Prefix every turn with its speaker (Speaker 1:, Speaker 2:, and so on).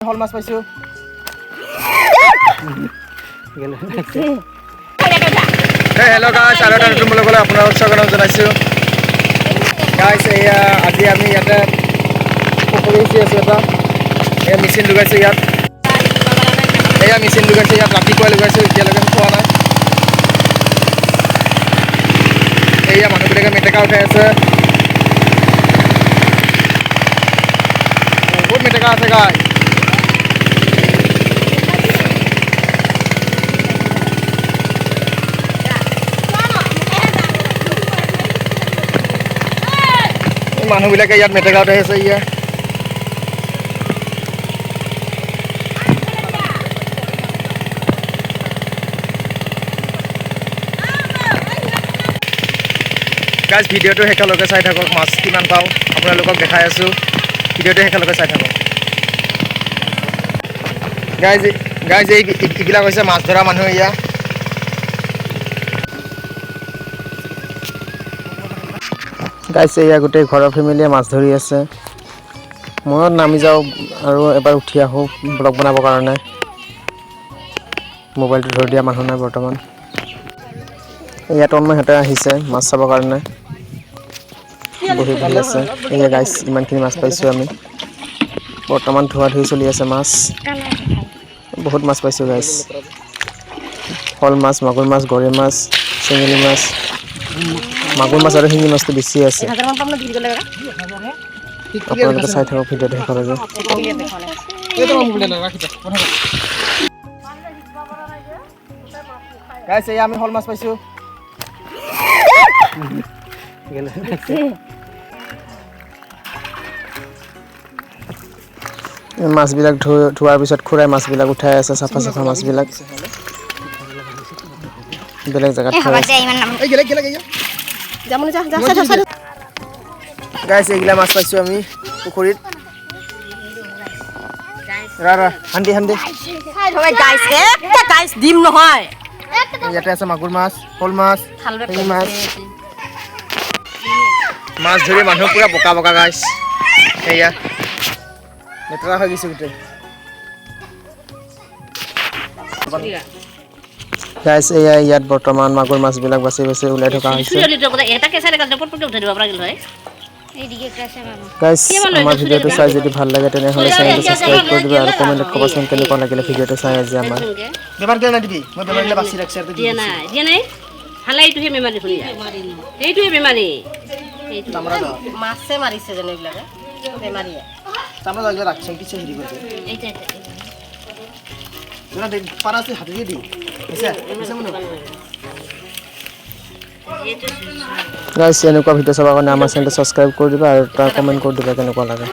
Speaker 1: হল মাছ পাইছো হেল্ল' গাইছ আৰু এটা নতুন ব্লগলৈ আপোনালোকক স্বাগতম জনাইছোঁ গাইছ এয়া আজি আমি ইয়াতে পুখুৰী সিঁচি আছোঁ এটা এয়া মেচিন লগাইছোঁ ইয়াত এয়া মেচিন লগাইছোঁ ইয়াত ৰাতিপুৱাই লগাইছোঁ এতিয়ালৈকে খোৱা নাই এয়া মানুহবিলাকে মেটেকা উঠাই আছে বহুত মেটেকা আছে গাইছ মানুহবিলাকে ইয়াত মেটেকা উঠাই আছে ইয়া গাইজ ভিডিঅ'টো শেষলৈকে চাই থাকক মাছ কিমান পাওঁ আপোনালোকক দেখাই আছোঁ ভিডিঅ'টো শেষলৈকে চাই থাকক গাইজ এইবিলাক হৈছে মাছ ধৰা মানুহ ইয়া গাইছে এয়া গোটেই ঘৰৰ ফেমিলিয়ে মাছ ধৰি আছে মনত নামি যাওঁ আৰু এবাৰ উঠি আহোঁ ব্লগ বনাবৰ কাৰণে মোবাইলটো ধৰি দিয়া মানুহ নাই বৰ্তমান ইয়াত সিহঁতে আহিছে মাছ চাবৰ কাৰণে বহি বহি আছে এয়া গাইছ ইমানখিনি মাছ পাইছোঁ আমি বৰ্তমান ধোৱা ধুই চলি আছে মাছ বহুত মাছ পাইছোঁ গাইছ শ'ল মাছ মাগুৰ মাছ গৰৈ মাছ চেঙেলী মাছ মাগুৰ মাছ আৰু শিঙি মাছটো বেছি আছে আপোনালোকে চাই থাকক ভিডিঅ'টো শেষলৈকে গাইছ এয়া আমি শ'ল মাছ পাইছোঁ মাছবিলাক ধোৱাৰ পিছত খুৰাই মাছবিলাক উঠাই আছে চাফা চাফা মাছবিলাক বেলেগ জেগাত গাইছ এইগিলা মাছ পাইছোঁ আমি পুখুৰীত হান্দি ইয়াতে আছে মাগুৰ মাছ শ'ল মাছ শিঙি মাছ মাছ ধৰি মানুহ পুৰা বোকা বোকা গাইছ সেয়া লেতেৰা হৈ গৈছে গোটেই গাইছ এয়া ইয়াত বৰ্তমান মাগুৰ মাছবিলাক বাচি বাচি ওলাই থকা হৈছে গাইছ আমাৰ ভিডিঅ'টো চাই যদি ভাল লাগে তেনেহ'লে চেনেলটো ছাবস্ক্ৰাইব কৰি দিব আৰু কমেণ্টত ক'বচোন কেনেকুৱা লাগিলে ভিডিঅ'টো চাই আজি আমাৰ বেমাৰ কিয় নাই দিবি মই বেমাৰলৈ বাচি ৰাখিছে দিয়া নাই ভালে এইটোহে বেমাৰী শুনি এইটোহে বেমাৰী মাছে মাৰিছে যেন এইবিলাকে বেমাৰীয়ে চামৰা লাগিলে ৰাখছে কিছু হেৰি কৰিছে পাৰাছে হাতে দিয়ে দিওঁ গাইছ এনেকুৱা ভিডিঅ' চাবৰ কাৰণে আমাৰ চেনেলটো ছাবস্ক্ৰাইব কৰি দিবা আৰু তাৰ কমেণ্ট কৰি দিবা কেনেকুৱা লাগে